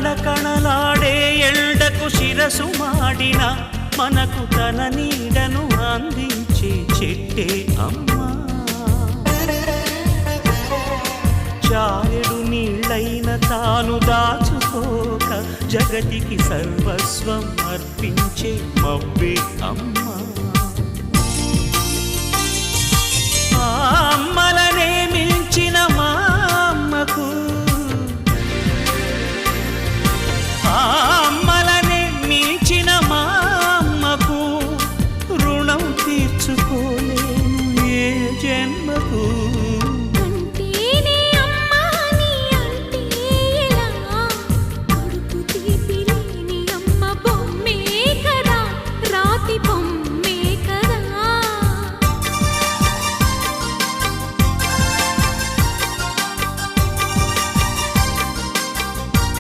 కణకణలాడే ఎండకు శిరసు మాడిన మనకు తన నీడను అందించే చెట్టే అమ్మా. చారెడు నీళ్ళైన తాను దాచుకోక జగతికి సర్వస్వం అర్పించే మవ్వే అమ్మా. ఆ అమ్మలనే మించిన మా